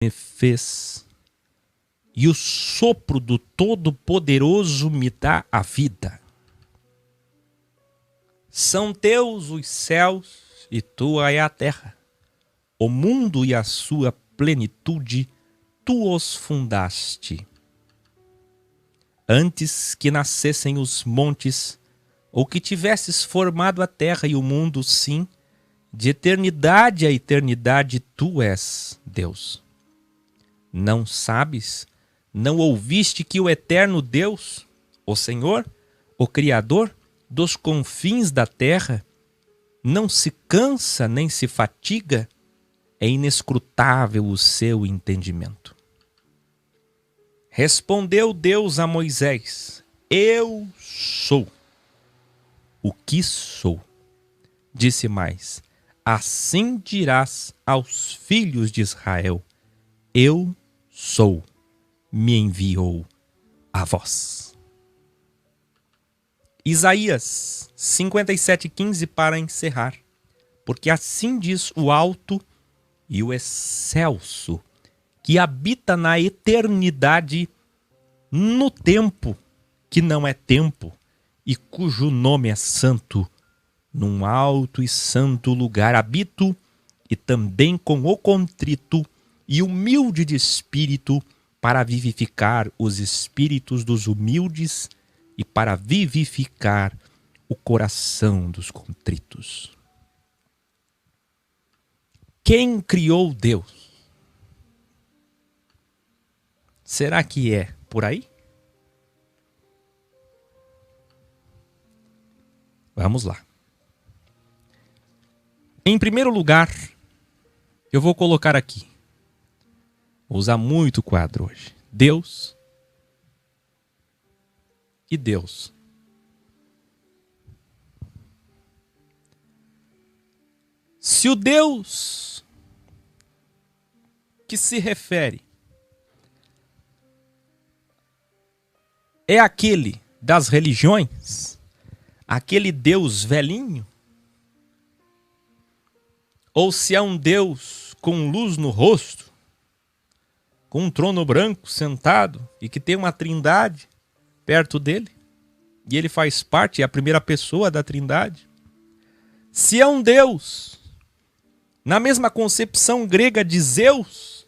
me fez, e o sopro do Todo-Poderoso me dá a vida. São teus os céus e tua é a terra. O mundo e a sua plenitude, tu os fundaste. Antes que nascessem os montes, ou que tivesses formado a terra e o mundo, sim, de eternidade a eternidade tu és Deus. Não sabes, não ouviste que o eterno Deus, o Senhor, o Criador dos confins da terra, não se cansa nem se fatiga? É inescrutável o seu entendimento. Respondeu Deus a Moisés: Eu sou o que sou. Disse mais: Assim dirás aos filhos de Israel: Eu sou, me enviou a vós. Isaías 57:15 para encerrar. Porque assim diz o alto e o excelso, que habita na eternidade, no tempo que não é tempo, e cujo nome é santo. Num alto e santo lugar habito, e também com o contrito e humilde de espírito, para vivificar os espíritos dos humildes e para vivificar o coração dos contritos. Quem criou Deus? Será que é por aí? Vamos lá. Em primeiro lugar, eu vou colocar aqui. Vou usar muito o quadro hoje. Deus e Deus. Se o Deus que se refere é aquele das religiões, aquele Deus velhinho, ou se é um Deus com luz no rosto, com um trono branco sentado e que tem uma trindade perto dele, e ele faz parte, é a primeira pessoa da trindade. Se é um Deus na mesma concepção grega de Zeus,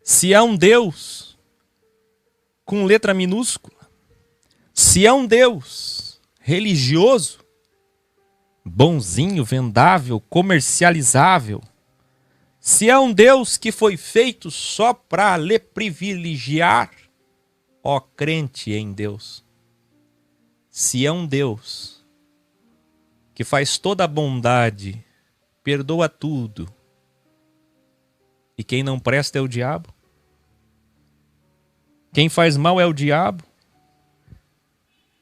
se é um Deus com letra minúscula, se é um Deus religioso, bonzinho, vendável, comercializável, se é um Deus que foi feito só para lhe privilegiar, ó crente em Deus, se é um Deus que faz toda a bondade, perdoa tudo, e quem não presta é o diabo, quem faz mal é o diabo,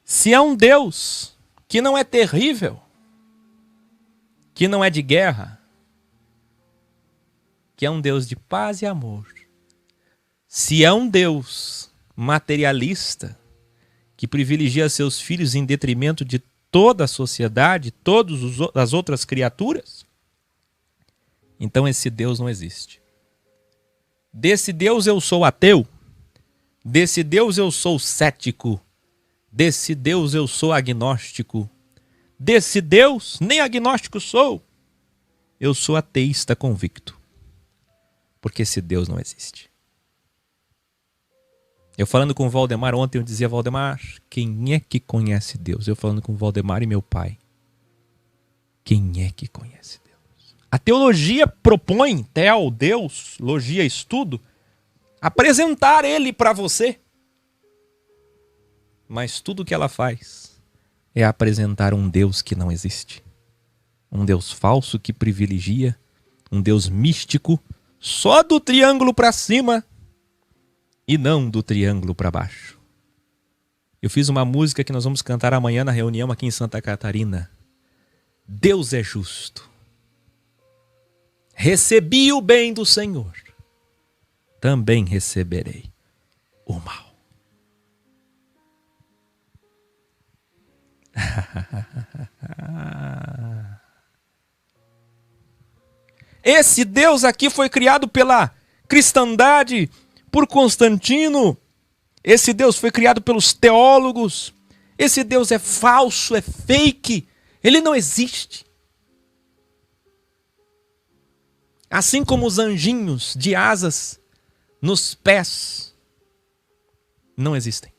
se é um Deus que não é terrível, que não é de guerra, que é um Deus de paz e amor, se é um Deus materialista, que privilegia seus filhos em detrimento de toda a sociedade, todas as outras criaturas, então esse Deus não existe. Desse Deus eu sou ateu, desse Deus eu sou cético, desse Deus eu sou agnóstico, desse Deus nem agnóstico sou, eu sou ateísta convicto, porque esse Deus não existe. Eu falando com o Valdemar ontem, eu dizia: Valdemar, quem é que conhece Deus? Eu falando com o Valdemar e meu pai. Quem é que conhece Deus? A teologia propõe, Deus, logia, estudo, apresentar ele para você. Mas tudo que ela faz é apresentar um Deus que não existe. Um Deus falso que privilegia, um Deus místico, só do triângulo para cima e não do triângulo para baixo. Eu fiz uma música que nós vamos cantar amanhã na reunião aqui em Santa Catarina. Deus é justo. Recebi o bem do Senhor, também receberei o mal. Esse Deus aqui foi criado pela cristandade, por Constantino. Esse Deus foi criado pelos teólogos. Esse Deus é falso, é fake. Ele não existe. Assim como os anjinhos de asas nos pés não existem.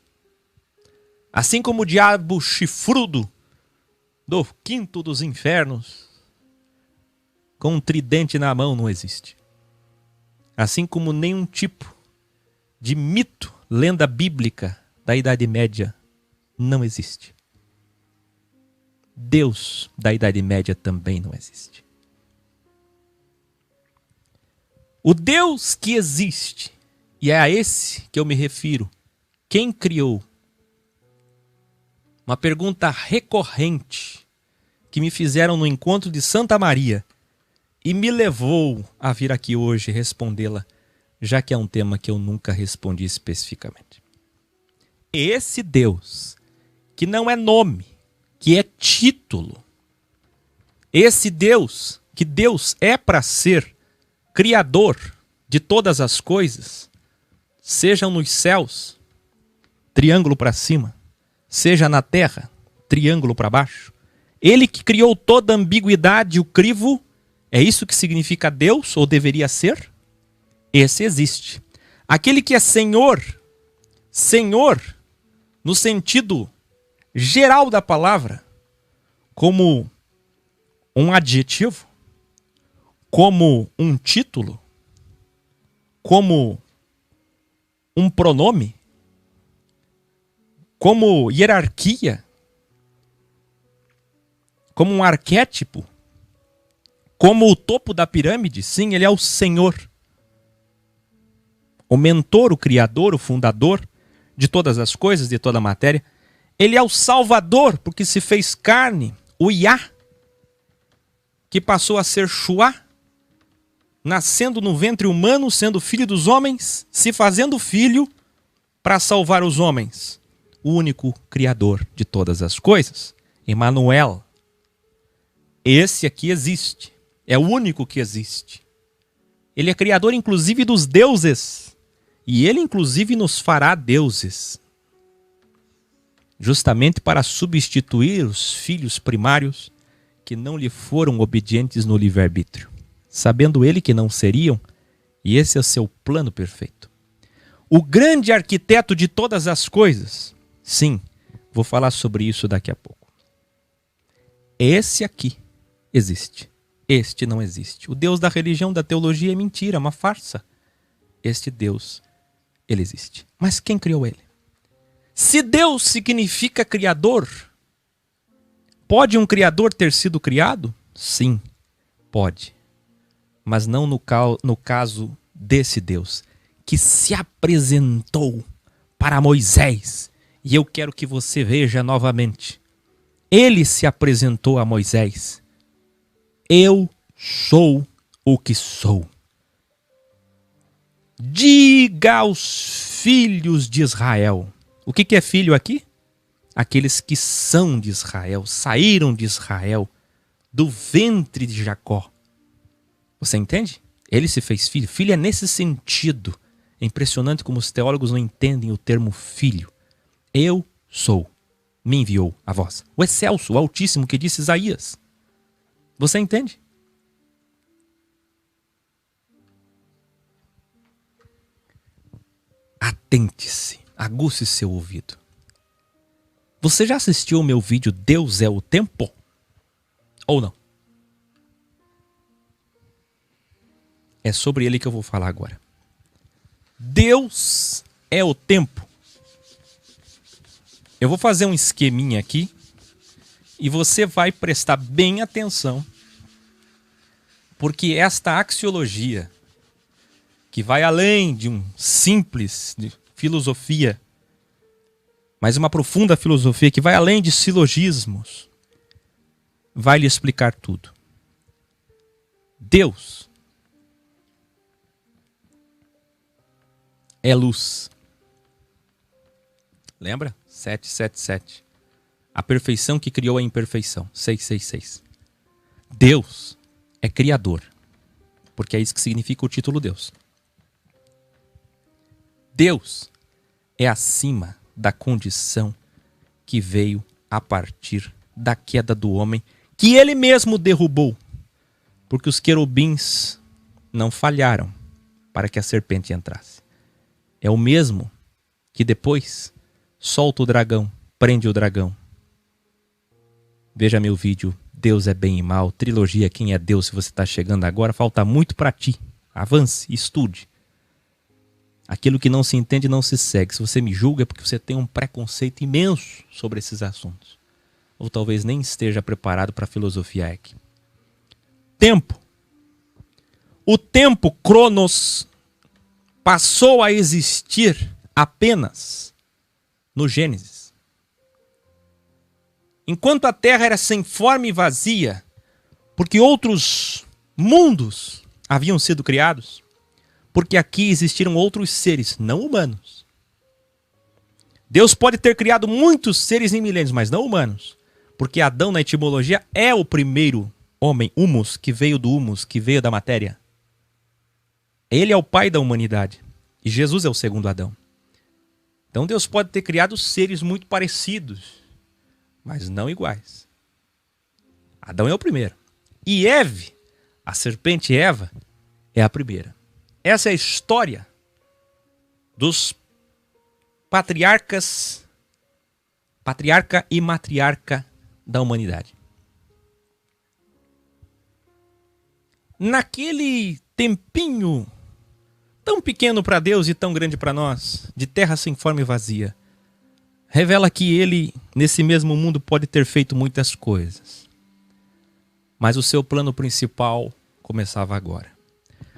Assim como o diabo chifrudo do quinto dos infernos, com um tridente na mão, não existe. Assim como nenhum tipo de mito, lenda bíblica da Idade Média não existe. Deus da Idade Média também não existe. O Deus que existe, e é a esse que eu me refiro, quem criou? Uma pergunta recorrente que me fizeram no encontro de Santa Maria e me levou a vir aqui hoje respondê-la, já que é um tema que eu nunca respondi especificamente. Esse Deus, que não é nome, que é título, esse Deus, que Deus é para ser criador de todas as coisas, sejam nos céus, triângulo para cima, seja na terra, triângulo para baixo. Ele que criou toda a ambiguidade, o crivo, é isso que significa Deus, ou deveria ser? Esse existe. Aquele que é Senhor, Senhor, no sentido geral da palavra, como um adjetivo, como um título, como um pronome, como hierarquia, como um arquétipo, como o topo da pirâmide. Sim, ele é o Senhor, o mentor, o criador, o fundador de todas as coisas, de toda a matéria. Ele é o Salvador, porque se fez carne, o Iá, que passou a ser Shuá, nascendo no ventre humano, sendo filho dos homens, se fazendo filho para salvar os homens. O único criador de todas as coisas, Emmanuel. Esse aqui existe, é o único que existe. Ele é criador inclusive dos deuses, e ele inclusive nos fará deuses, justamente para substituir os filhos primários que não lhe foram obedientes no livre-arbítrio, sabendo ele que não seriam, e esse é o seu plano perfeito. O grande arquiteto de todas as coisas, sim, vou falar sobre isso daqui a pouco. Esse aqui existe, este não existe. O Deus da religião, da teologia é mentira, é uma farsa. Este Deus, ele existe. Mas quem criou ele? Se Deus significa criador, pode um criador ter sido criado? Sim, pode. Mas não no caso desse Deus, que se apresentou para Moisés. E eu quero que você veja novamente. Ele se apresentou a Moisés. Eu sou o que sou. Diga aos filhos de Israel. O que é filho aqui? Aqueles que são de Israel, saíram de Israel, do ventre de Jacó. Você entende? Ele se fez filho. Filho é nesse sentido. É impressionante como os teólogos não entendem o termo filho. Eu sou, me enviou a vós. O excelso, o altíssimo que disse Isaías. Você entende? Atente-se, aguce seu ouvido. Você já assistiu o meu vídeo Deus é o Tempo? Ou não? É sobre ele que eu vou falar agora. Deus é o tempo. Eu vou fazer um esqueminha aqui e você vai prestar bem atenção, porque esta axiologia, que vai além de um simples de filosofia, mas uma profunda filosofia que vai além de silogismos, vai lhe explicar tudo. Deus é luz. Lembra? 777. A perfeição que criou a imperfeição. 666. Deus é criador. porque é isso que significa o título Deus. Deus é acima da condição que veio a partir da queda do homem, que ele mesmo derrubou, porque os querubins não falharam para que a serpente entrasse. É o mesmo que depois solta o dragão, prende o dragão. Veja meu vídeo, Deus é bem e mal, trilogia Quem é Deus, se você está chegando agora, falta muito para ti. Avance, estude. Aquilo que não se entende não se segue. Se você me julga é porque você tem um preconceito imenso sobre esses assuntos. Ou talvez nem esteja preparado para filosofiar aqui. Tempo. O tempo, Cronos, passou a existir apenas no Gênesis. Enquanto a Terra era sem forma e vazia, porque outros mundos haviam sido criados, porque aqui existiram outros seres não humanos. Deus pode ter criado muitos seres em milênios, mas não humanos. Porque Adão, na etimologia, é o primeiro homem, humus, que veio do humus, que veio da matéria. Ele é o pai da humanidade. E Jesus é o segundo Adão. Então Deus pode ter criado seres muito parecidos, mas não iguais. Adão é o primeiro. E Eve, a serpente Eva, é a primeira. Essa é a história dos patriarcas, patriarca e matriarca da humanidade. Naquele tempinho tão pequeno para Deus e tão grande para nós, de terra sem forma e vazia, revela que ele, nesse mesmo mundo, pode ter feito muitas coisas. Mas o seu plano principal começava agora.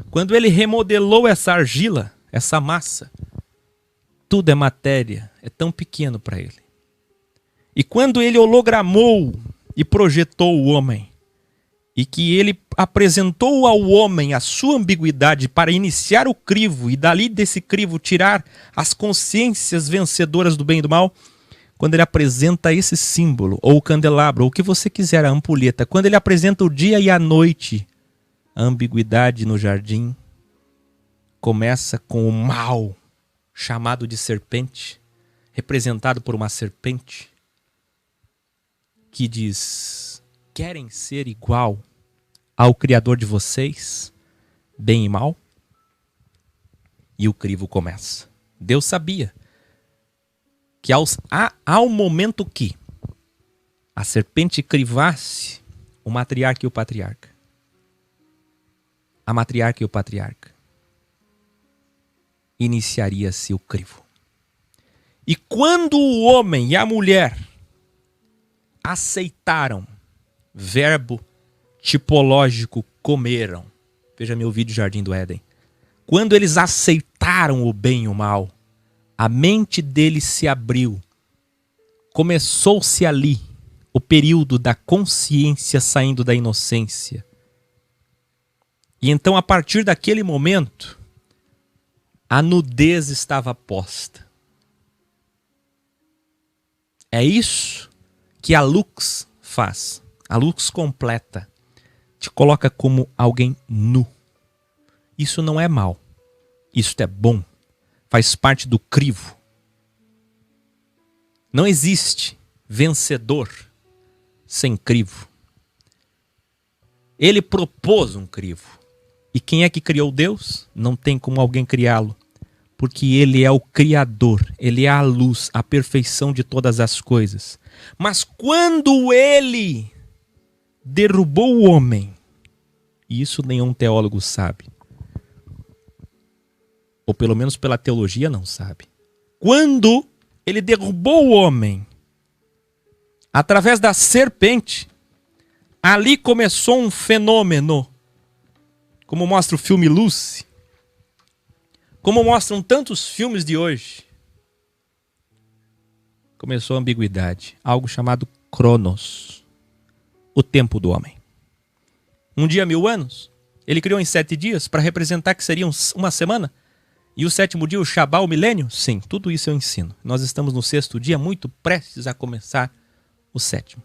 Quando ele remodelou essa argila, essa massa, tudo é matéria, é tão pequeno para ele. E quando ele hologramou e projetou o homem, e que ele apresentou ao homem a sua ambiguidade para iniciar o crivo, e dali desse crivo tirar as consciências vencedoras do bem e do mal, quando ele apresenta esse símbolo, ou o candelabro, ou o que você quiser, a ampulheta, quando ele apresenta o dia e a noite, a ambiguidade no jardim começa com o mal, chamado de serpente, representado por uma serpente, que diz: querem ser igual ao Criador de vocês, bem e mal? E o crivo começa. Deus sabia que ao momento que a serpente crivasse o matriarca e o patriarca, a matriarca e o patriarca, iniciaria-se o crivo. E quando o homem e a mulher aceitaram, verbo tipológico, comeram. Veja meu vídeo Jardim do Éden. Quando eles aceitaram o bem e o mal, a mente deles se abriu. Começou-se ali o período da consciência saindo da inocência. E então, a partir daquele momento, a nudez estava posta. É isso que a lux faz. A lux completa te coloca como alguém nu. Isso não é mal. Isso é bom. Faz parte do crivo. Não existe vencedor sem crivo. Ele propôs um crivo. E quem é que criou Deus? Não tem como alguém criá-lo. Porque ele é o Criador. Ele é a luz, a perfeição de todas as coisas. Mas quando ele derrubou o homem, e isso nenhum teólogo sabe, ou pelo menos pela teologia não sabe. Quando ele derrubou o homem, através da serpente, ali começou um fenômeno, como mostra o filme Lucy, como mostram tantos filmes de hoje. Começou a ambiguidade, algo chamado Cronos, o tempo do homem. Um dia, 1000 anos, ele criou em 7 dias para representar que seria uma semana. E o 7º dia, o Shabá, o milênio? Sim, tudo isso eu ensino. Nós estamos no 6º dia, muito prestes a começar o 7º.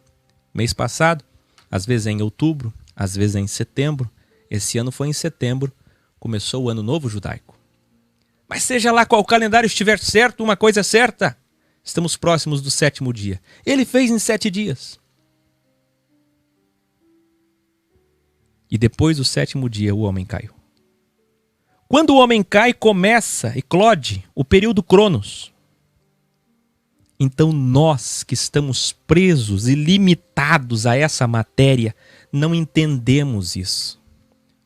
Mês passado, às vezes é em outubro, às vezes é em setembro, Esse ano foi em setembro, começou o ano novo judaico. Mas seja lá qual calendário estiver certo, uma coisa é certa. Estamos próximos do 7º dia. Ele fez em 7 dias. E depois do 7º dia o homem caiu. Quando o homem cai, começa, eclode, o período Cronos. Então nós que estamos presos e limitados a essa matéria, não entendemos isso.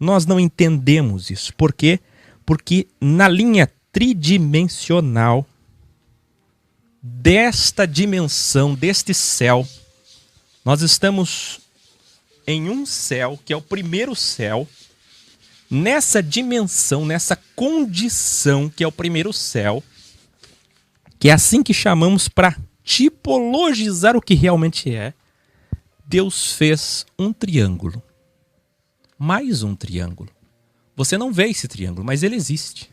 Nós não entendemos isso. Por quê? Porque na linha tridimensional desta dimensão, deste céu, nós estamos em um céu, que é o primeiro céu, nessa dimensão, nessa condição, que é o primeiro céu, que é assim que chamamos para tipologizar o que realmente é, Deus fez um triângulo. Mais um triângulo. Você não vê esse triângulo, mas ele existe.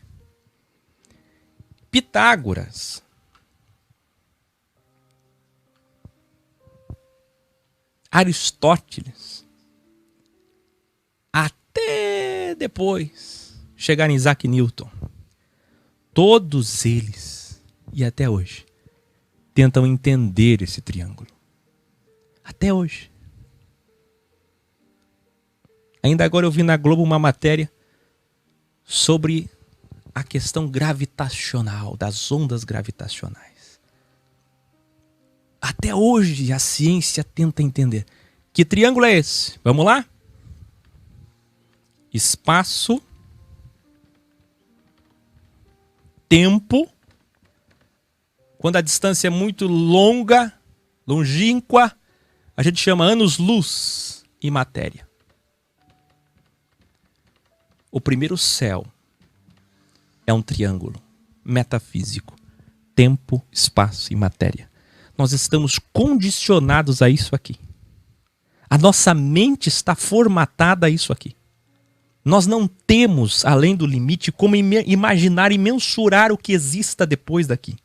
Pitágoras, Aristóteles, até depois chegar em Isaac Newton, todos eles, e até hoje, tentam entender esse triângulo. Até hoje. Ainda agora eu vi na Globo uma matéria sobre a questão gravitacional, das ondas gravitacionais. Até hoje a ciência tenta entender. Que triângulo é esse? Vamos lá? Espaço, tempo. Quando a distância é muito longa, longínqua, a gente chama anos-luz e matéria. O primeiro céu é um triângulo metafísico. Tempo, espaço e matéria. Nós estamos condicionados a isso aqui. A nossa mente está formatada a isso aqui. Nós não temos, além do limite, como imaginar e mensurar o que exista depois daqui.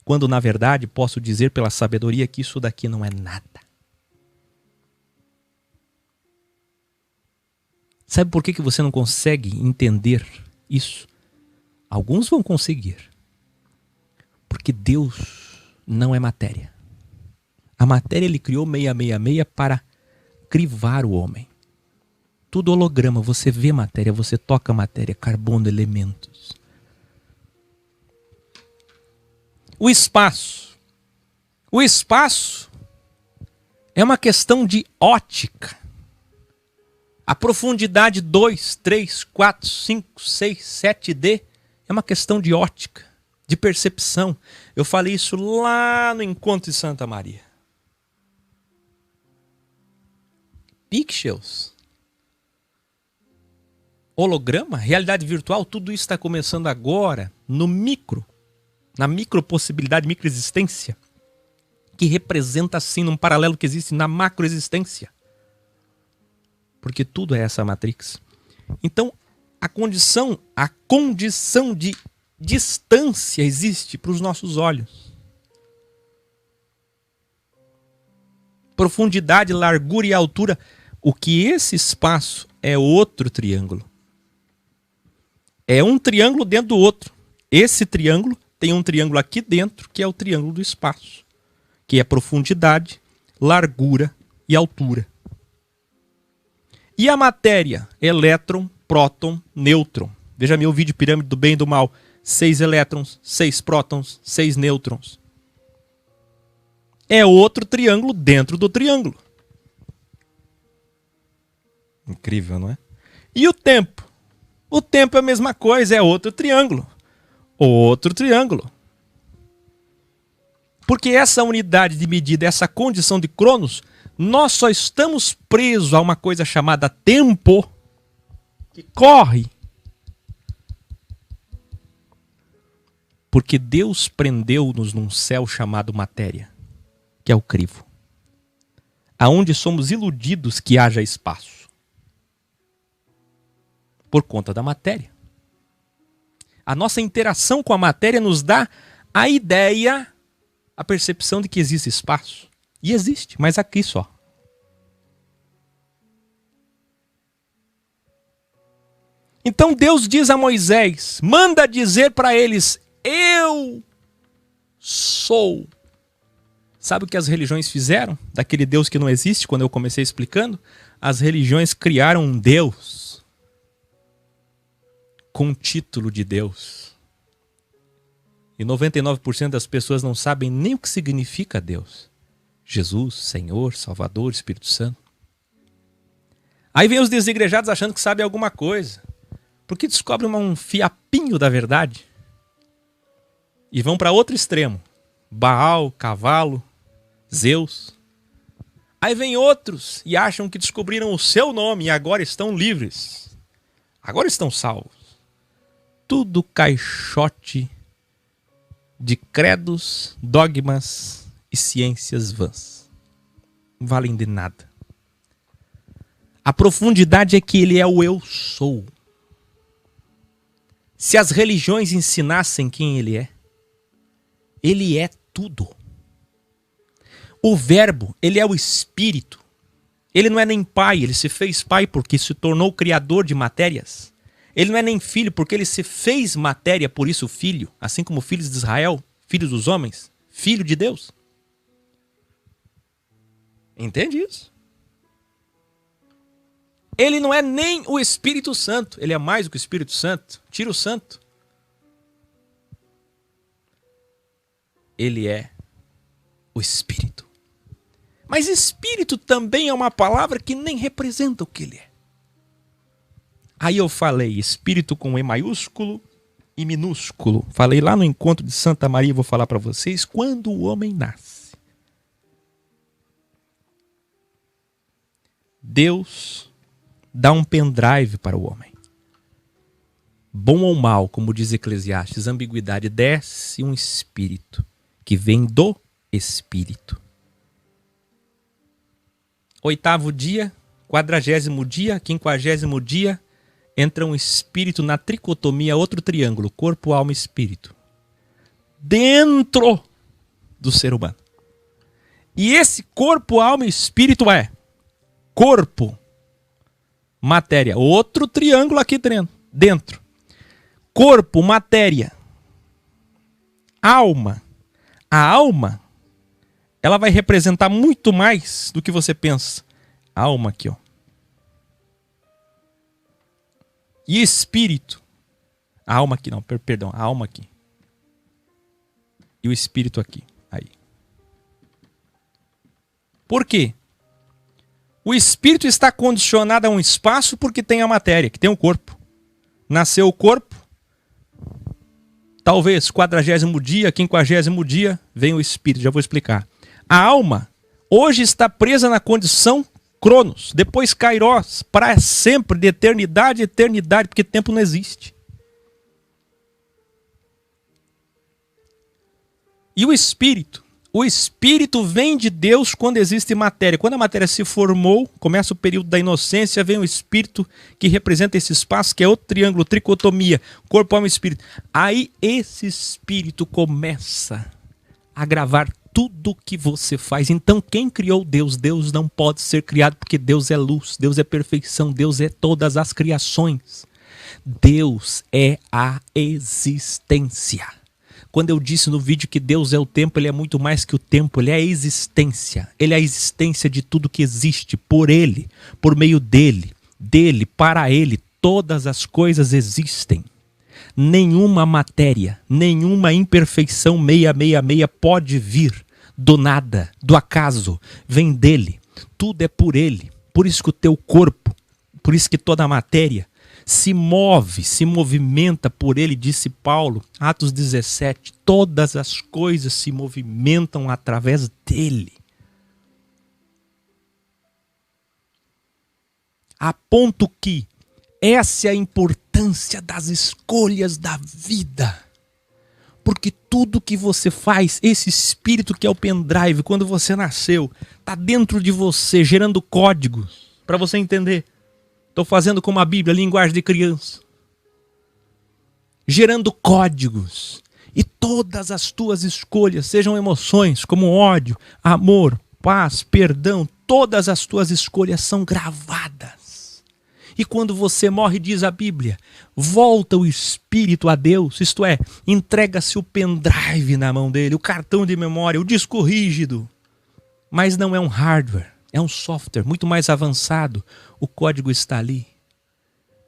Quando, na verdade, posso dizer pela sabedoria que isso daqui não é nada. Sabe por que você não consegue entender isso? Alguns vão conseguir. Porque Deus não é matéria. A matéria ele criou 666 para crivar o homem. Tudo holograma, você vê matéria, você toca matéria, carbono, elementos. O espaço. O espaço é uma questão de ótica. A profundidade 2, 3, 4, 5, 6, 7D é uma questão de ótica, de percepção. Eu falei isso lá no Encontro de Santa Maria. Pixels, holograma, realidade virtual, tudo isso está começando agora no micro, na micropossibilidade, microexistência, que representa assim num paralelo que existe na macroexistência. Porque tudo é essa matrix. Então, a condição de distância existe para os nossos olhos. Profundidade, largura e altura. O que esse espaço é outro triângulo. É um triângulo dentro do outro. Esse triângulo tem um triângulo aqui dentro, que é o triângulo do espaço. Que é profundidade, largura e altura. E a matéria? Elétron, próton, nêutron. Veja meu vídeo Pirâmide do Bem e do Mal. 6 elétrons, 6 prótons, 6 nêutrons. É outro triângulo dentro do triângulo. Incrível, não é? E o tempo? O tempo é a mesma coisa, é outro triângulo. Outro triângulo. Porque essa unidade de medida, essa condição de Cronos, nós só estamos presos a uma coisa chamada tempo, que corre. Porque Deus prendeu-nos num céu chamado matéria, que é o crivo. Aonde somos iludidos que haja espaço. Por conta da matéria. A nossa interação com a matéria nos dá a ideia, a percepção de que existe espaço. E existe, mas aqui só. Então Deus diz a Moisés, manda dizer para eles, eu sou. Sabe o que as religiões fizeram? Daquele Deus que não existe, quando eu comecei explicando? As religiões criaram um Deus com título de Deus. E 99% das pessoas não sabem nem o que significa Deus. Jesus, Senhor, Salvador, Espírito Santo. Aí vem os desigrejados achando que sabem alguma coisa. Porque descobrem um fiapinho da verdade. E vão para outro extremo. Baal, cavalo, Zeus. Aí vem outros e acham que descobriram o seu nome e agora estão livres. Agora estão salvos. Tudo caixote de credos, dogmas e ciências vãs. Não valem de nada. A profundidade é que ele é o eu sou. Se as religiões ensinassem quem ele é tudo. O verbo, ele é o espírito. Ele não é nem pai, ele se fez pai porque se tornou criador de matérias. Ele não é nem filho porque ele se fez matéria, por isso filho. Assim como filhos de Israel, filhos dos homens, filho de Deus. Entende isso? Ele não é nem o Espírito Santo. Ele é mais do que o Espírito Santo. Tira o santo. Ele é o Espírito. Mas Espírito também é uma palavra que nem representa o que ele é. Aí eu falei Espírito com E maiúsculo e minúsculo. Falei lá no encontro de Santa Maria, vou falar para vocês, quando o homem nasce. Deus dá um pendrive para o homem. Bom ou mal, como diz Eclesiastes, ambiguidade, desce um espírito que vem do Espírito. 8º dia, 40º dia, 50º dia, entra um espírito na tricotomia, outro triângulo, corpo, alma e espírito. Dentro do ser humano. E esse corpo, alma e espírito é corpo, matéria, outro triângulo aqui dentro. Corpo, matéria, alma. A alma, ela vai representar muito mais do que você pensa. A alma aqui, ó. E espírito. A alma aqui, não, perdão, a alma aqui. E o espírito aqui, aí. Por quê? O espírito está condicionado a um espaço porque tem a matéria, que tem o corpo. Nasceu o corpo, talvez 40º dia, 50º dia, vem o espírito, já vou explicar. A alma hoje está presa na condição Cronos, depois Kairos, para sempre, de eternidade a eternidade, porque tempo não existe. E o espírito? O espírito vem de Deus quando existe matéria. Quando a matéria se formou, começa o período da inocência, vem o espírito que representa esse espaço, que é outro triângulo, tricotomia, corpo, alma e espírito. Aí esse espírito começa a gravar tudo que você faz. Então quem criou Deus? Deus não pode ser criado porque Deus é luz, Deus é perfeição, Deus é todas as criações. Deus é a existência. Quando eu disse no vídeo que Deus é o tempo, ele é muito mais que o tempo, ele é a existência. Ele é a existência de tudo que existe, por ele, por meio dele, para ele, todas as coisas existem. Nenhuma matéria, nenhuma imperfeição 666 pode vir do nada, do acaso, vem dele. Tudo é por ele. Por isso que o teu corpo, por isso que toda a matéria se move, se movimenta por ele, disse Paulo, Atos 17, todas as coisas se movimentam através dele. A ponto que essa é a importância das escolhas da vida. Porque tudo que você faz, esse espírito que é o pendrive, quando você nasceu, está dentro de você, gerando códigos, para você entender. Estou fazendo como a Bíblia, linguagem de criança. Gerando códigos. E todas as tuas escolhas, sejam emoções como ódio, amor, paz, perdão, todas as tuas escolhas são gravadas. E quando você morre, diz a Bíblia, volta o espírito a Deus, isto é, entrega-se o pendrive na mão dele, o cartão de memória, o disco rígido. Mas não é um hardware, é um software muito mais avançado. O código está ali.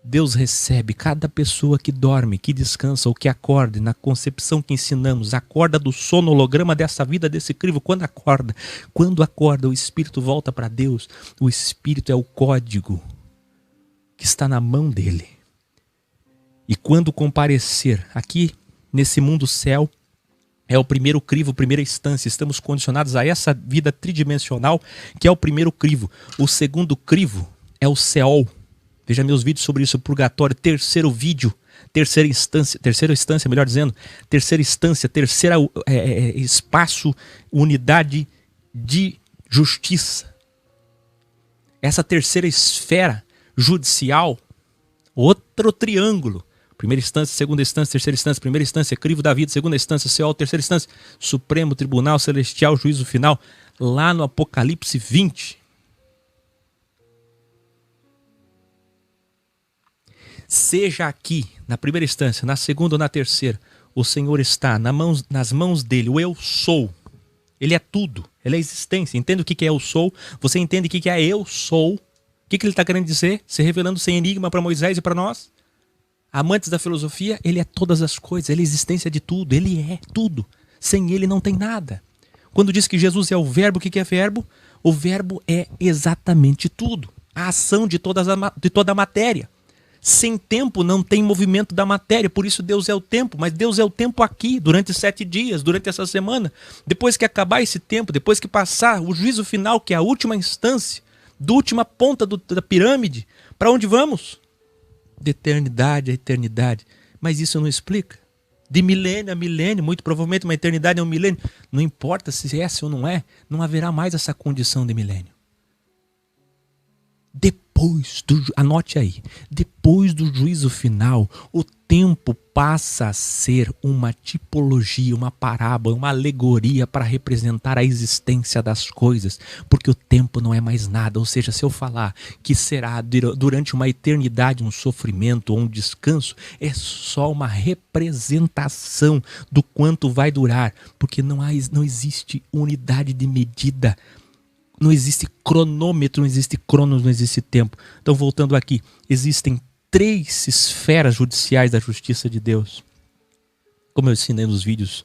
Deus recebe cada pessoa que dorme, que descansa ou que acorda. Na concepção que ensinamos, acorda do sono, holograma dessa vida, desse crivo. Quando acorda, o espírito volta para Deus. O espírito é o código que está na mão dele. E quando comparecer aqui nesse mundo céu, é o primeiro crivo, primeira instância. Estamos condicionados a essa vida tridimensional, que é o primeiro crivo. O segundo crivo é o Seol. Veja meus vídeos sobre isso, purgatório. Terceiro vídeo, terceira instância, terceiro espaço, unidade de justiça. Essa terceira esfera judicial, outro triângulo. Primeira instância, segunda instância, terceira instância, primeira instância, crivo da vida, segunda instância, Seol, terceira instância, Supremo Tribunal Celestial, juízo final, lá no Apocalipse 20. Seja aqui, na primeira instância, na segunda ou na terceira, o Senhor está nas mãos dele, o eu sou. Ele é tudo, ele é existência. Entende o que é eu sou? Você entende o que é eu sou? O que ele está querendo dizer? Se revelando sem enigma para Moisés e para nós? Amantes da filosofia, ele é todas as coisas, ele é a existência de tudo, ele é tudo. Sem ele não tem nada. Quando diz que Jesus é o verbo, o que é verbo? O verbo é exatamente tudo. A ação de toda a matéria. Sem tempo não tem movimento da matéria, por isso Deus é o tempo, mas Deus é o tempo aqui, durante 7 dias, durante essa semana. Depois que acabar esse tempo, depois que passar o juízo final, que é a última instância, da última ponta da pirâmide, para onde vamos? De eternidade a eternidade. Mas isso não explica. De milênio a milênio, muito provavelmente uma eternidade é um milênio. Não importa se é ou não é, não haverá mais essa condição de milênio. Anote aí, depois do juízo final, o tempo passa a ser uma tipologia, uma parábola, uma alegoria para representar a existência das coisas, porque o tempo não é mais nada. Ou seja, se eu falar que será durante uma eternidade um sofrimento ou um descanso, é só uma representação do quanto vai durar, porque não existe unidade de medida. Não existe cronômetro, não existe cronos, não existe tempo. Então, voltando aqui, existem 3 esferas judiciais da justiça de Deus. Como eu ensinei nos vídeos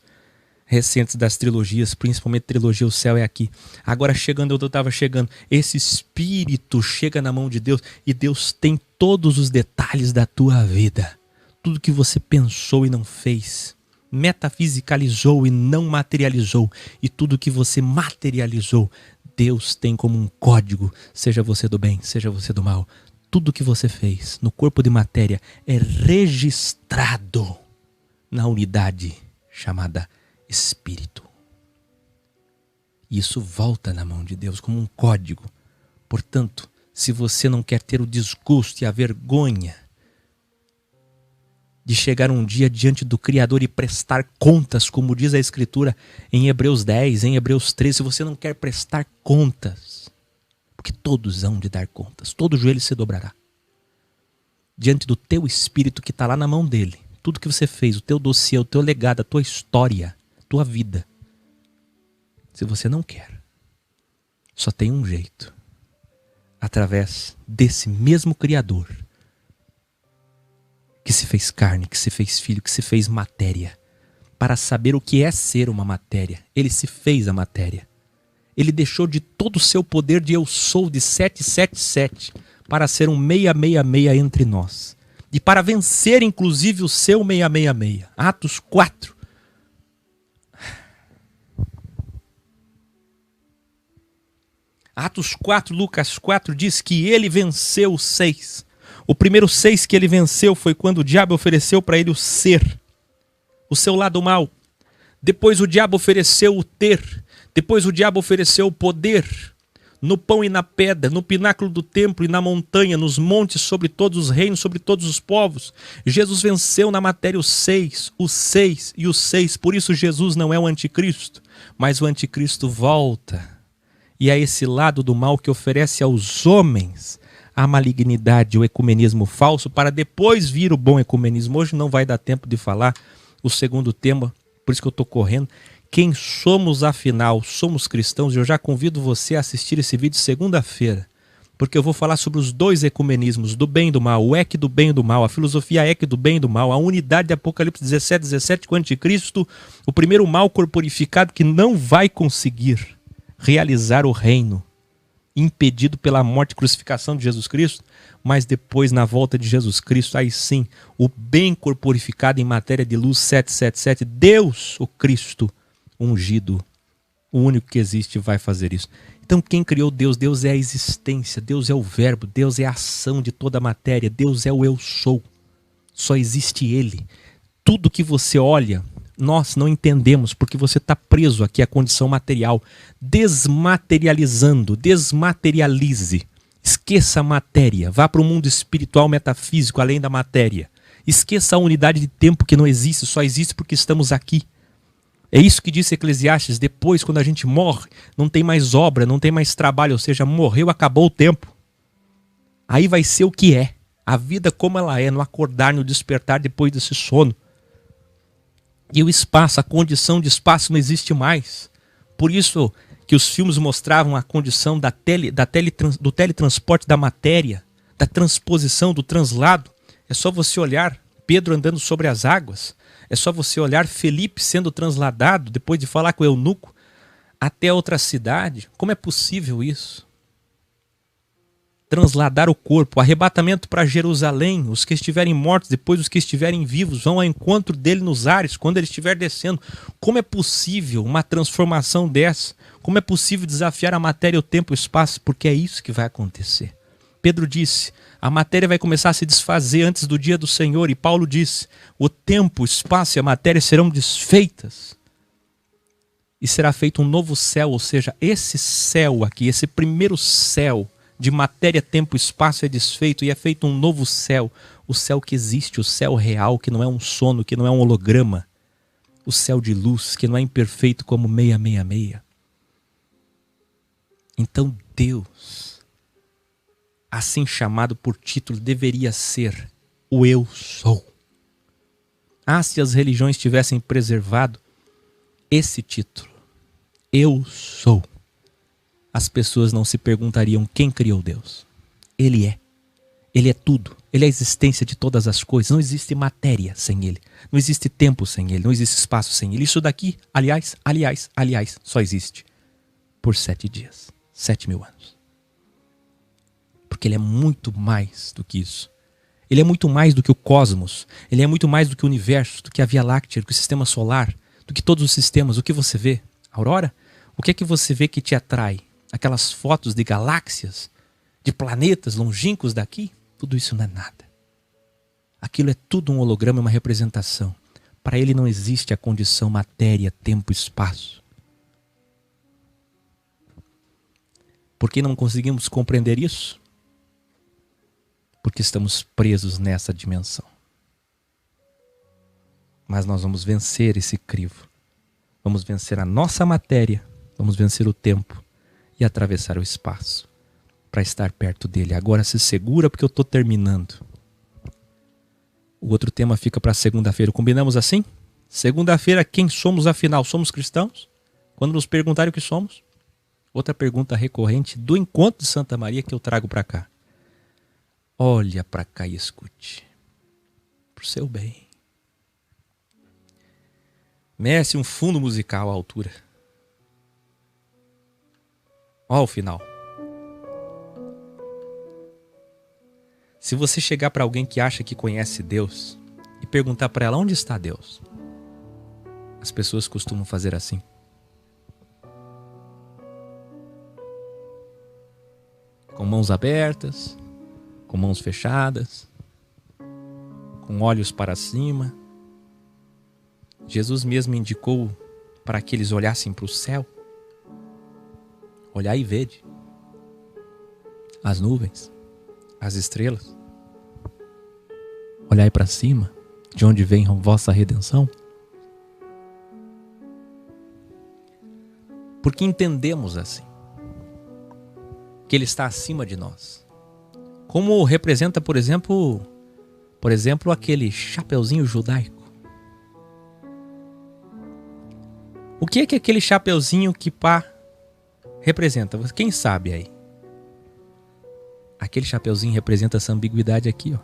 recentes das trilogias, principalmente a trilogia O Céu é Aqui. Agora, chegando onde eu estava chegando, esse espírito chega na mão de Deus e Deus tem todos os detalhes da tua vida. Tudo que você pensou e não fez. Metafisicalizou e não materializou. E tudo que você materializou, Deus tem como um código, seja você do bem, seja você do mal. Tudo que você fez no corpo de matéria é registrado na unidade chamada Espírito. Isso volta na mão de Deus como um código. Portanto, se você não quer ter o desgosto e a vergonha de chegar um dia diante do Criador e prestar contas, como diz a Escritura em Hebreus 10, em Hebreus 13, se você não quer prestar contas, porque todos hão de dar contas, todo joelho se dobrará, diante do teu espírito que está lá na mão dele, tudo que você fez, o teu dossiê, o teu legado, a tua história, a tua vida. Se você não quer, só tem um jeito, através desse mesmo Criador, que se fez carne, que se fez filho, que se fez matéria, para saber o que é ser uma matéria. Ele se fez a matéria. Ele deixou de todo o seu poder de eu sou, de 777, para ser um 666 entre nós. E para vencer, inclusive, o seu 666. Atos 4. Atos 4, Lucas 4 diz que ele venceu os 6. O primeiro 6 que ele venceu foi quando o diabo ofereceu para ele o ser, o seu lado mal. Depois o diabo ofereceu o ter. Depois o diabo ofereceu o poder. No pão e na pedra, no pináculo do templo e na montanha, nos montes, sobre todos os reinos, sobre todos os povos. Jesus venceu na matéria o 6 e o 6. Por isso Jesus não é o anticristo, mas o anticristo volta. E é esse lado do mal que oferece aos homens a malignidade, o ecumenismo falso, para depois vir o bom ecumenismo. Hoje não vai dar tempo de falar o segundo tema, por isso que eu estou correndo. Quem somos afinal? Somos cristãos? Eu já convido você a assistir esse vídeo segunda-feira, porque eu vou falar sobre os dois ecumenismos, do bem e do mal, o EC do bem e do mal, a filosofia EC do bem e do mal, a unidade de Apocalipse 17 com o anticristo, o primeiro mal corporificado que não vai conseguir realizar o reino, impedido pela morte e crucificação de Jesus Cristo, mas depois, na volta de Jesus Cristo, aí sim, o bem corporificado em matéria de luz 777, Deus, o Cristo ungido, o único que existe, vai fazer isso. Então quem criou Deus? Deus é a existência, Deus é o verbo, Deus é a ação de toda a matéria, Deus é o eu sou. Só existe Ele. Tudo que você olha, nós não entendemos, porque você está preso aqui à condição material. Desmaterializando, desmaterialize. Esqueça a matéria, vá para o mundo espiritual metafísico, além da matéria. Esqueça a unidade de tempo que não existe, só existe porque estamos aqui. É isso que disse Eclesiastes, depois quando a gente morre, não tem mais obra, não tem mais trabalho, ou seja, morreu, acabou o tempo. Aí vai ser o que é, a vida como ela é, no acordar, no despertar depois desse sono. E o espaço, a condição de espaço não existe mais. Por isso que os filmes mostravam a condição do teletransporte da matéria, da transposição, do translado. É só você olhar Pedro andando sobre as águas. É só você olhar Felipe sendo transladado, depois de falar com o eunuco, até outra cidade. Como é possível isso? Transladar o corpo, arrebatamento para Jerusalém, os que estiverem mortos, depois os que estiverem vivos, vão ao encontro dele nos ares, quando ele estiver descendo. Como é possível uma transformação dessa? Como é possível desafiar a matéria, o tempo e o espaço? Porque é isso que vai acontecer. Pedro disse, a matéria vai começar a se desfazer antes do dia do Senhor. E Paulo disse, o tempo, o espaço e a matéria serão desfeitas. E será feito um novo céu, ou seja, esse céu aqui, esse primeiro céu de matéria, tempo e espaço é desfeito e é feito um novo céu. O céu que existe, o céu real, que não é um sono, que não é um holograma. O céu de luz, que não é imperfeito como 666. Então Deus, assim chamado por título, deveria ser o Eu Sou. Ah, se as religiões tivessem preservado esse título, Eu Sou, as pessoas não se perguntariam quem criou Deus. Ele é. Ele é tudo. Ele é a existência de todas as coisas. Não existe matéria sem Ele. Não existe tempo sem Ele. Não existe espaço sem Ele. Isso daqui, aliás, só existe por 7 dias. 7.000 anos. Porque Ele é muito mais do que isso. Ele é muito mais do que o cosmos. Ele é muito mais do que o universo, do que a Via Láctea, do que o sistema solar, do que todos os sistemas. O que você vê? Aurora? O que é que você vê que te atrai? Aquelas fotos de galáxias, de planetas longínquos daqui? Tudo isso não é nada. Aquilo é tudo um holograma, uma representação. Para Ele não existe a condição matéria, tempo, espaço. Por que não conseguimos compreender isso? Porque estamos presos nessa dimensão. Mas nós vamos vencer esse crivo. Vamos vencer a nossa matéria, vamos vencer o tempo e atravessar o espaço para estar perto dele. Agora se segura porque eu estou terminando. O outro tema fica para segunda-feira. Combinamos assim? Segunda-feira, quem somos afinal? Somos cristãos? Quando nos perguntarem o que somos? Outra pergunta recorrente do Encontro de Santa Maria que eu trago para cá. Olha para cá e escute. Pro seu bem. Mece um fundo musical à altura. Ó o final. Se você chegar para alguém que acha que conhece Deus e perguntar para ela onde está Deus, as pessoas costumam fazer assim. Com mãos abertas, com mãos fechadas, com olhos para cima. Jesus mesmo indicou para que eles olhassem para o céu. Olhai e vede as nuvens, as estrelas. Olhai para cima, de onde vem a vossa redenção. Porque entendemos assim, que Ele está acima de nós. Como representa, por exemplo, aquele chapeuzinho judaico. O que é que aquele chapeuzinho kippá representa? Quem sabe aí? Aquele chapeuzinho representa essa ambiguidade aqui, ó.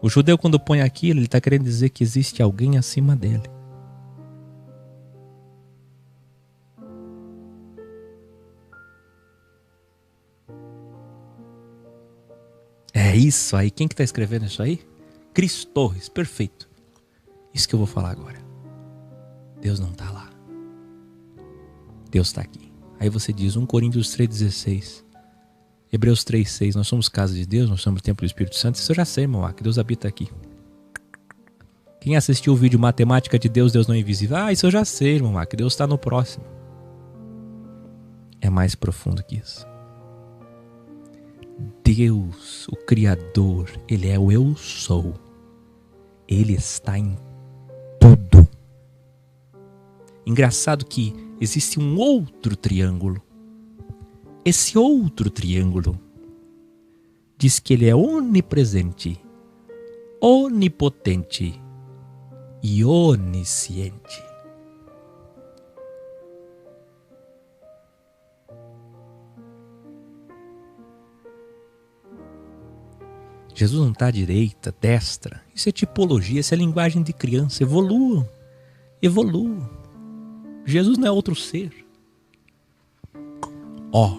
O judeu, quando põe aquilo, ele está querendo dizer que existe alguém acima dele. É isso aí. Quem que está escrevendo isso aí? Cris Torres. Perfeito. Isso que eu vou falar agora. Deus não está lá. Deus está aqui. Aí você diz 1 Coríntios 3,16. Hebreus 3,6. Nós somos casa de Deus, nós somos o templo do Espírito Santo. Isso eu já sei, irmão. Que Deus habita aqui. Quem assistiu o vídeo Matemática de Deus, Deus não é invisível. Ah, isso eu já sei, irmão. Que Deus está no próximo. É mais profundo que isso. Deus, o Criador, Ele é o Eu Sou. Ele está em tudo. Engraçado que existe um outro triângulo. Esse outro triângulo diz que Ele é onipresente, onipotente e onisciente. Jesus não está à direita, destra. Isso é tipologia, isso é linguagem de criança. Evoluam. Evoluam. Jesus não é outro ser. Ó.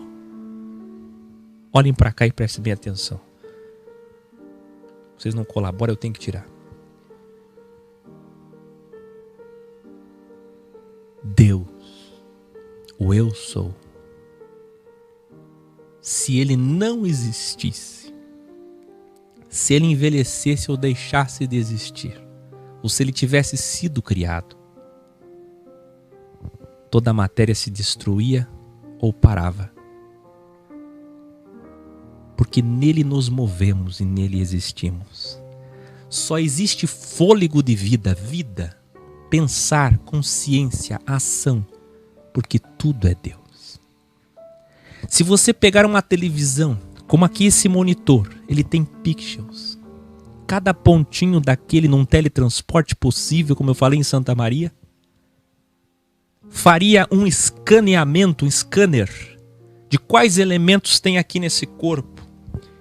Olhem para cá e prestem bem atenção. Vocês não colaboram, eu tenho que tirar. Deus, o Eu Sou. Se Ele não existisse, se Ele envelhecesse ou deixasse de existir, ou se Ele tivesse sido criado, toda a matéria se destruía ou parava. Porque nele nos movemos e nele existimos. Só existe fôlego de vida, pensar, consciência, ação, porque tudo é Deus. Se você pegar uma televisão, como aqui esse monitor, ele tem pixels. Cada pontinho daquele num teletransporte possível, como eu falei em Santa Maria, faria um escaneamento, um scanner de quais elementos tem aqui nesse corpo.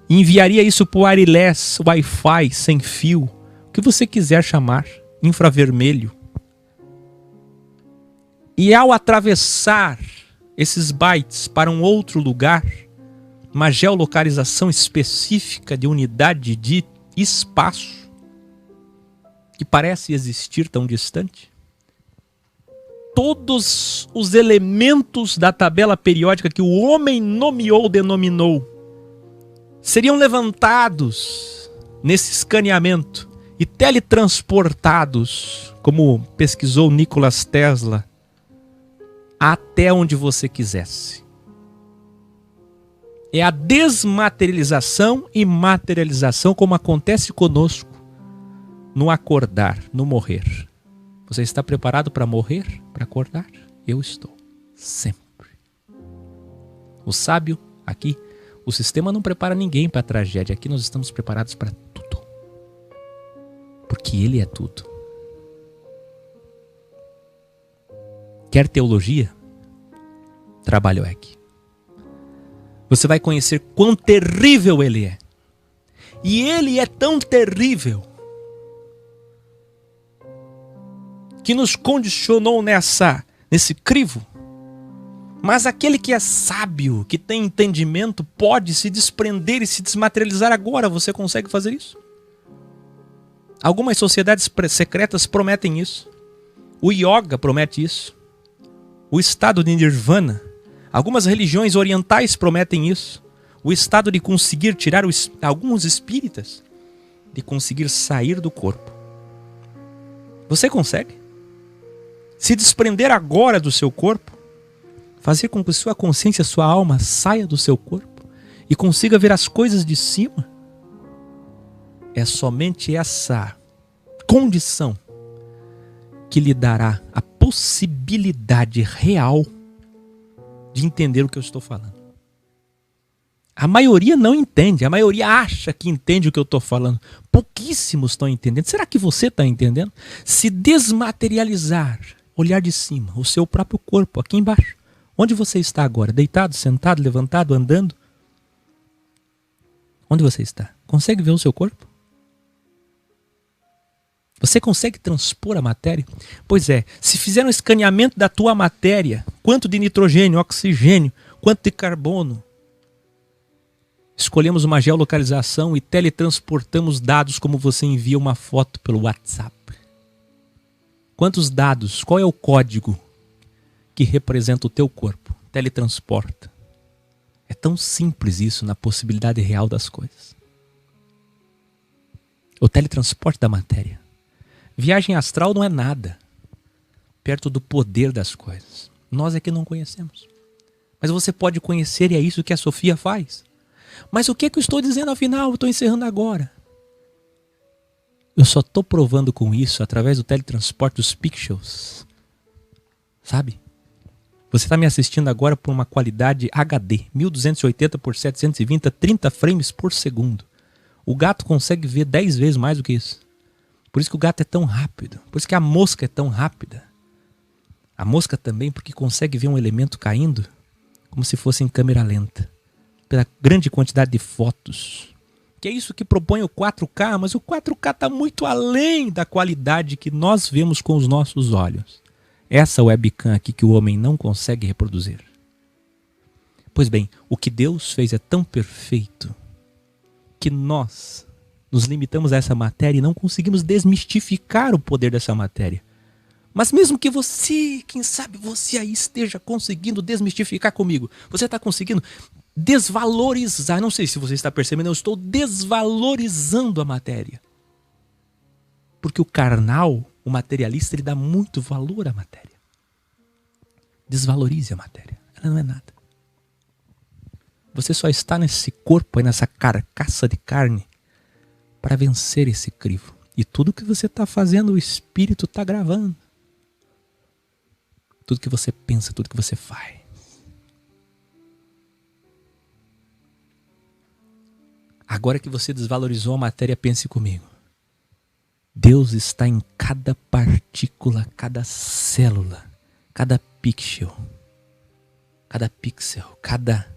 E enviaria isso para o wireless, Wi-Fi, sem fio, o que você quiser chamar, infravermelho. E ao atravessar esses bytes para um outro lugar, uma geolocalização específica de unidade de espaço, que parece existir tão distante, todos os elementos da tabela periódica que o homem nomeou, denominou, seriam levantados nesse escaneamento e teletransportados, como pesquisou Nikola Tesla, até onde você quisesse. É a desmaterialização e materialização como acontece conosco no acordar, no morrer. Você está preparado para morrer, para acordar? Eu estou, sempre. O sábio aqui, o sistema não prepara ninguém para a tragédia. Aqui nós estamos preparados para tudo. Porque Ele é tudo. Quer teologia? Trabalho aqui. Você vai conhecer quão terrível Ele é. E Ele é tão terrível que nos condicionou nesse crivo. Mas aquele que é sábio, que tem entendimento, pode se desprender e se desmaterializar agora. Você consegue fazer isso? Algumas sociedades secretas prometem isso. O yoga promete isso. O estado de nirvana. Algumas religiões orientais prometem isso. O estado de conseguir tirar alguns espíritas, de conseguir sair do corpo. Você consegue? Se desprender agora do seu corpo, fazer com que sua consciência, sua alma saia do seu corpo e consiga ver as coisas de cima. É somente essa condição que lhe dará a possibilidade real de entender o que eu estou falando. A maioria não entende, a maioria acha que entende o que eu estou falando. Pouquíssimos estão entendendo. Será que você está entendendo? Se desmaterializar, olhar de cima, o seu próprio corpo, aqui embaixo. Onde você está agora? Deitado, sentado, levantado, andando? Onde você está? Consegue ver o seu corpo? Você consegue transpor a matéria? Pois é, se fizer um escaneamento da tua matéria, quanto de nitrogênio, oxigênio, quanto de carbono, escolhemos uma geolocalização e teletransportamos dados como você envia uma foto pelo WhatsApp. Quantos dados? Qual é o código que representa o teu corpo? Teletransporta. É tão simples isso na possibilidade real das coisas. O teletransporte da matéria. Viagem astral não é nada perto do poder das coisas. Nós é que não conhecemos. Mas você pode conhecer e é isso que a Sofia faz. Mas o que é que eu estou dizendo afinal? Eu estou encerrando agora. Eu só estou provando com isso através do teletransporte dos pixels. Sabe? Você está me assistindo agora por uma qualidade HD, 1280 por 720, 30 frames por segundo. O gato consegue ver 10 vezes mais do que isso. Por isso que o gato é tão rápido. Por isso que a mosca é tão rápida. A mosca também porque consegue ver um elemento caindo como se fosse em câmera lenta. Pela grande quantidade de fotos. Que é isso que propõe o 4K, mas o 4K está muito além da qualidade que nós vemos com os nossos olhos. Essa webcam aqui que o homem não consegue reproduzir. Pois bem, o que Deus fez é tão perfeito que nós nos limitamos a essa matéria e não conseguimos desmistificar o poder dessa matéria. Mas mesmo que você, quem sabe você aí esteja conseguindo desmistificar comigo, você está conseguindo desvalorizar, não sei se você está percebendo, eu estou desvalorizando a matéria. Porque o carnal, o materialista, ele dá muito valor à matéria. Desvalorize a matéria, ela não é nada. Você só está nesse corpo, aí nessa carcaça de carne, para vencer esse crivo. E tudo que você está fazendo, o Espírito está gravando. Tudo que você pensa, tudo que você faz. Agora que você desvalorizou a matéria, pense comigo. Deus está em cada partícula, cada célula, cada pixel, cada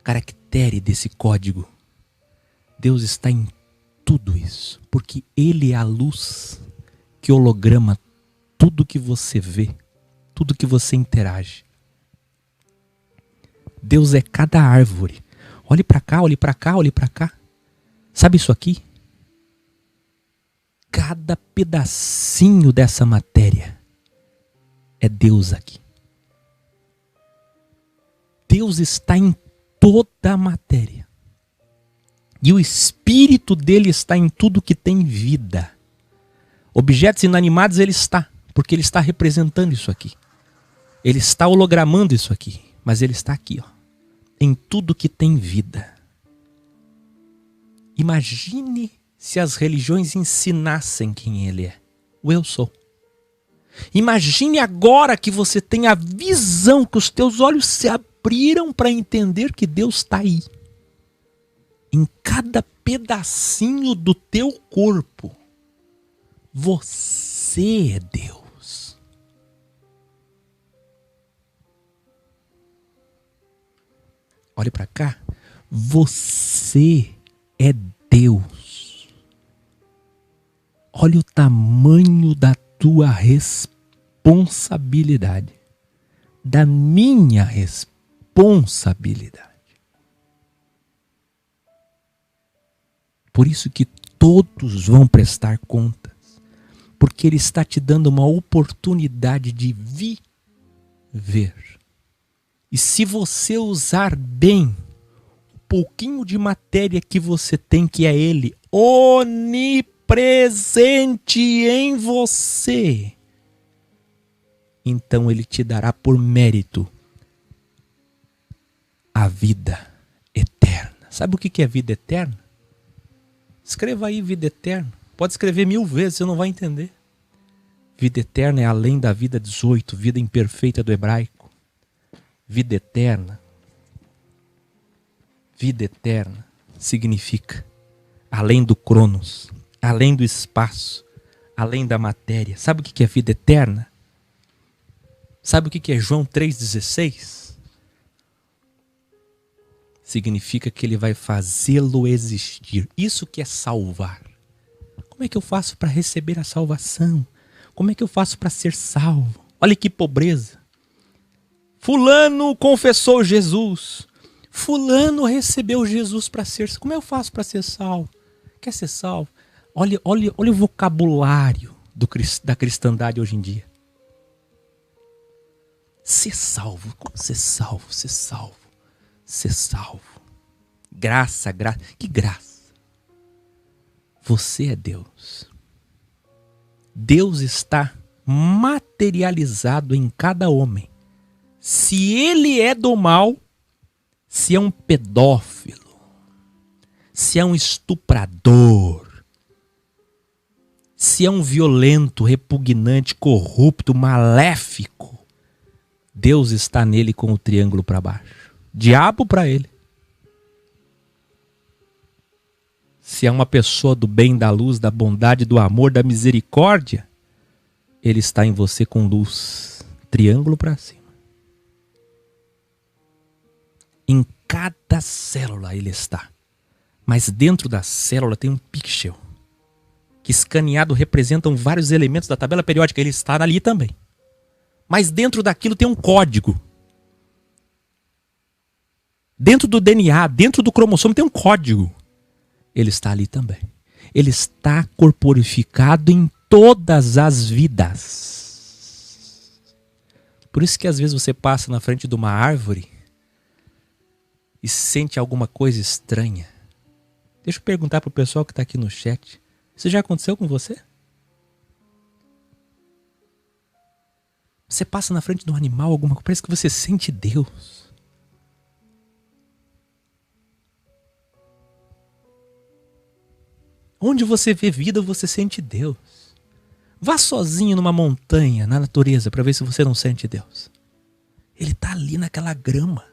caractere desse código. Deus está em tudo isso, porque Ele é a luz que holograma tudo que você vê, tudo que você interage. Deus é cada árvore. Olhe para cá, olhe para cá, olhe para cá. Sabe isso aqui? Cada pedacinho dessa matéria é Deus aqui. Deus está em toda a matéria. E o Espírito dele está em tudo que tem vida. Objetos inanimados ele está, porque ele está representando isso aqui. Ele está hologramando isso aqui, mas ele está aqui, ó, em tudo que tem vida. Imagine se as religiões ensinassem quem ele é. O eu sou. Imagine agora que você tem a visão, que os teus olhos se abriram para entender que Deus está aí. Em cada pedacinho do teu corpo. Você é Deus. Olhe para cá. Você é Deus. Olha o tamanho da tua responsabilidade. Da minha responsabilidade. Por isso que todos vão prestar contas. Porque Ele está te dando uma oportunidade de viver. E se você usar bem o pouquinho de matéria que você tem, que é Ele, onipresente em você, então Ele te dará por mérito a vida eterna. Sabe o que é vida eterna? Escreva aí vida eterna. Pode escrever 1000 vezes, você não vai entender. Vida eterna é além da vida 18, vida imperfeita do hebraico. Vida eterna Vida eterna significa além do cronos, além do espaço, além da matéria. Sabe o que é vida eterna? Sabe o que é João 3,16? Significa que ele vai fazê-lo existir. Isso que é salvar. Como é que eu faço para receber a salvação? Como é que eu faço para ser salvo? Olha que pobreza. Fulano confessou Jesus. Fulano recebeu Jesus para ser salvo. Como eu faço para ser salvo? Quer ser salvo? Olha o vocabulário da cristandade hoje em dia. Ser salvo. Como ser salvo? Ser salvo. Ser salvo. Graça. Que graça. Você é Deus. Deus está materializado em cada homem. Se ele é do mal, se é um pedófilo, se é um estuprador, se é um violento, repugnante, corrupto, maléfico, Deus está nele com o triângulo para baixo. Diabo para ele. Se é uma pessoa do bem, da luz, da bondade, do amor, da misericórdia, ele está em você com luz. Triângulo para cima. Em cada célula ele está. Mas dentro da célula tem um pixel, que escaneado representam vários elementos da tabela periódica. Ele está ali também. Mas dentro daquilo tem um código. Dentro do DNA, dentro do cromossomo tem um código. Ele está ali também. Ele está corporificado em todas as vidas. Por isso que às vezes você passa na frente de uma árvore e sente alguma coisa estranha. Deixa eu perguntar para o pessoal que está aqui no chat. Isso já aconteceu com você? Você passa na frente de um animal, alguma coisa, parece que você sente Deus. Onde você vê vida, você sente Deus. Vá sozinho numa montanha, na natureza, para ver se você não sente Deus. Ele está ali naquela grama.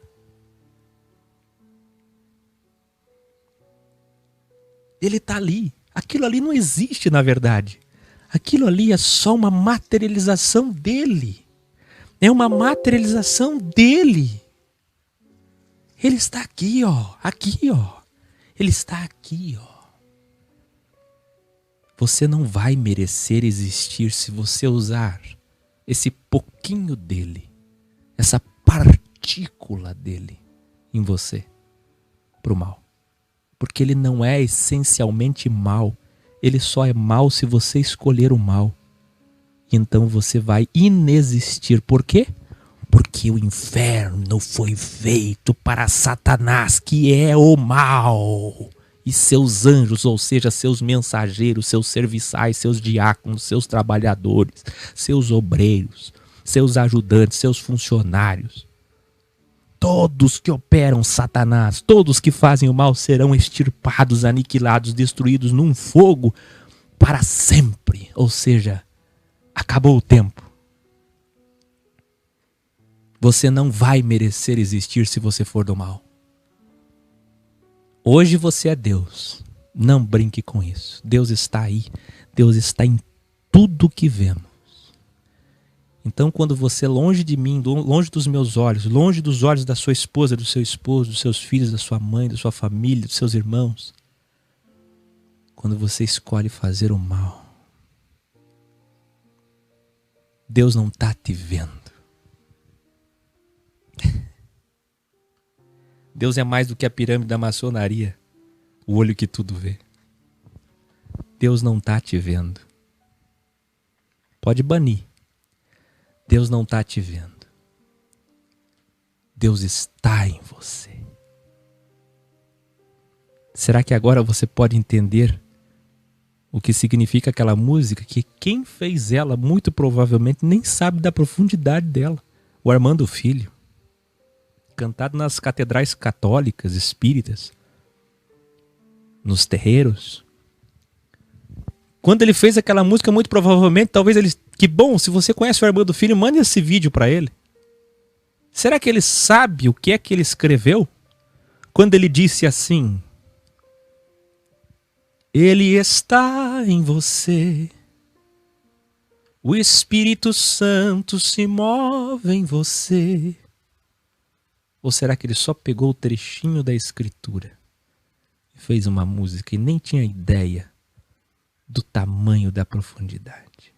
Ele está ali. Aquilo ali não existe, na verdade. Aquilo ali é só uma materialização dele. É uma materialização dele. Ele está aqui, ó. Aqui, ó. Ele está aqui, ó. Você não vai merecer existir se você usar esse pouquinho dele, essa partícula dele em você, para o mal. Porque ele não é essencialmente mal. Ele só é mal se você escolher o mal. Então você vai inexistir. Por quê? Porque o inferno foi feito para Satanás, que é o mal. E seus anjos, ou seja, seus mensageiros, seus serviçais, seus diáconos, seus trabalhadores, seus obreiros, seus ajudantes, seus funcionários. Todos que operam Satanás, todos que fazem o mal serão extirpados, aniquilados, destruídos num fogo para sempre. Ou seja, acabou o tempo. Você não vai merecer existir se você for do mal. Hoje você é Deus. Não brinque com isso. Deus está aí. Deus está em tudo que vemos. Então, quando você, longe de mim, longe dos meus olhos, longe dos olhos da sua esposa, do seu esposo, dos seus filhos, da sua mãe, da sua família, dos seus irmãos, quando você escolhe fazer o mal, Deus não está te vendo. Deus é mais do que a pirâmide da maçonaria, o olho que tudo vê. Deus não está te vendo. Pode banir. Deus não está te vendo. Deus está em você. Será que agora você pode entender o que significa aquela música que quem fez ela muito provavelmente nem sabe da profundidade dela? O Armando Filho. Cantado nas catedrais católicas, espíritas, nos terreiros. Quando ele fez aquela música, muito provavelmente, talvez ele... Que bom, se você conhece o Armando Filho, mande esse vídeo para ele. Será que ele sabe o que é que ele escreveu? quando ele disse assim: Ele está em você, o Espírito Santo se move em você. Ou será que ele só pegou o trechinho da Escritura e fez uma música e nem tinha ideia do tamanho da profundidade?